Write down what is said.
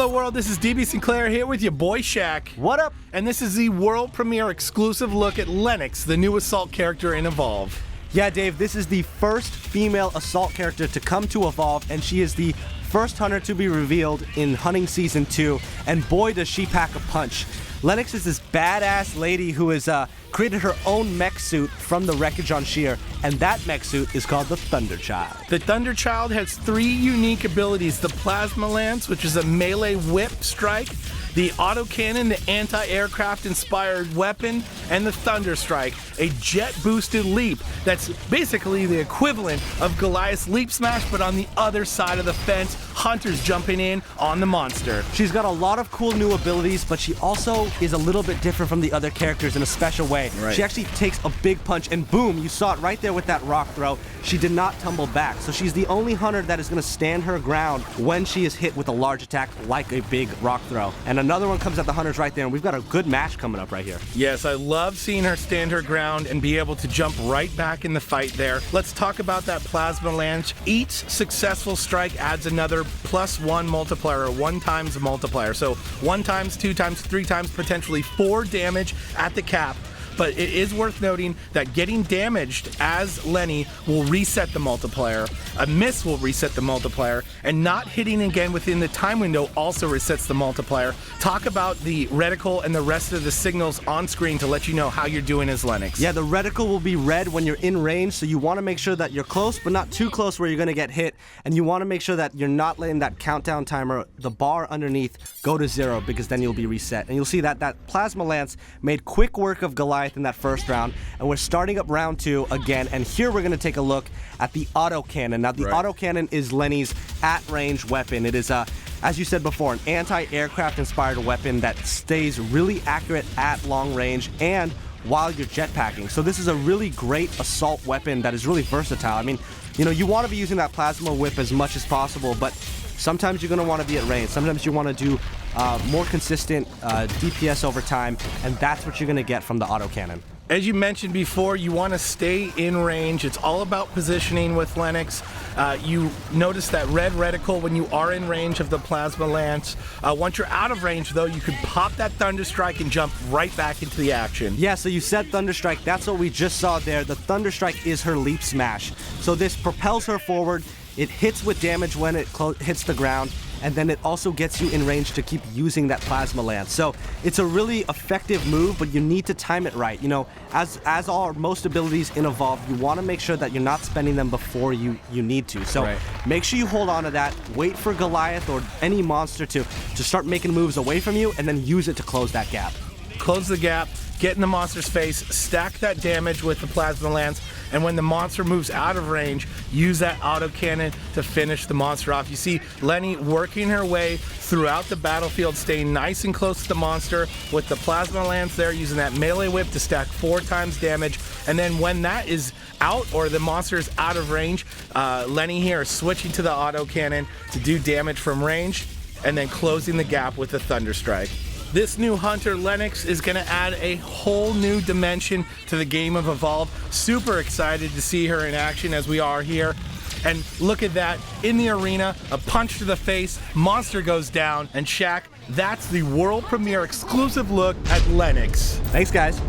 Hello world, this is DB Sinclair here with your boy Shaq. What up? And this is the world premiere exclusive look at Lennox, the new Assault character in Evolve. Yeah, Dave, this is the first female Assault character to come to Evolve, and she is the first hunter to be revealed in Hunting Season 2, and boy does she pack a punch. Lennox is this badass lady who has created her own mech suit from the wreckage on Shear, and that mech suit is called the Thunderchild. The Thunderchild has 3 unique abilities: the Plasma Lance, which is a melee whip strike, the autocannon, the anti-aircraft inspired weapon, and the Thunder Strike, a jet-boosted leap that's basically the equivalent of Goliath's leap smash, but on the other side of the fence, hunters jumping in on the monster. She's got a lot of cool new abilities, but she also is a little bit different from the other characters in a special way. Right. She actually takes a big punch, and boom, you saw it right there with that rock throw. She did not tumble back, so she's the only hunter that is going to stand her ground when she is hit with a large attack like a big rock throw. And another one comes at the hunters right there, and we've got a good match coming up right here. Yes, I love seeing her stand her ground and be able to jump right back in the fight there. Let's talk about that Plasma Lance. Each successful strike adds another +1 multiplier, or 1 times multiplier. So 1 times, 2 times, 3 times, potentially 4 damage at the cap. But it is worth noting that getting damaged as Lenny will reset the multiplier, a miss will reset the multiplier, and not hitting again within the time window also resets the multiplier. Talk about the reticle and the rest of the signals on screen to let you know how you're doing as Lennox. Yeah, the reticle will be red when you're in range, so you want to make sure that you're close, but not too close where you're going to get hit, and you want to make sure that you're not letting that countdown timer, the bar underneath, go to 0, because then you'll be reset. And you'll see that that Plasma Lance made quick work of Goliath in that first round, and we're starting up round 2 again, and here we're going to take a look at the autocannon. Now the autocannon is Lenny's at-range weapon. It is as you said before, an anti-aircraft inspired weapon that stays really accurate at long range and while you're jetpacking. So this is a really great assault weapon that is really versatile. I mean, you know, you want to be using that plasma whip as much as possible, but sometimes you're going to want to be at range. Sometimes you want to do more consistent DPS over time, and that's what you're going to get from the autocannon. As you mentioned before, you want to stay in range. It's all about positioning with Lennox. You notice that red reticle when you are in range of the Plasma Lance. Once you're out of range, though, you can pop that Thunder Strike and jump right back into the action. Yeah, so you said Thunder Strike. That's what we just saw there. The Thunder Strike is her leap smash. So this propels her forward. It hits with damage when it hits the ground, and then it also gets you in range to keep using that Plasma Lance. So it's a really effective move, but you need to time it right. You know, as are most abilities in Evolve, you want to make sure that you're not spending them before you need to. So make sure you hold on to that, wait for Goliath or any monster to start making moves away from you, and then use it to close that gap. Close the gap, get in the monster's face, stack that damage with the Plasma Lance, and when the monster moves out of range, use that autocannon to finish the monster off. You see Lenny working her way throughout the battlefield, staying nice and close to the monster with the Plasma Lance there, using that melee whip to stack 4 times damage. And then when that is out, or the monster is out of range, Lenny here is switching to the autocannon to do damage from range, and then closing the gap with the Thunder Strike. This new hunter, Lennox, is going to add a whole new dimension to the game of Evolve. Super excited to see her in action as we are here. And look at that, in the arena, a punch to the face, monster goes down, and Shaq, that's the world premiere exclusive look at Lennox. Thanks, guys.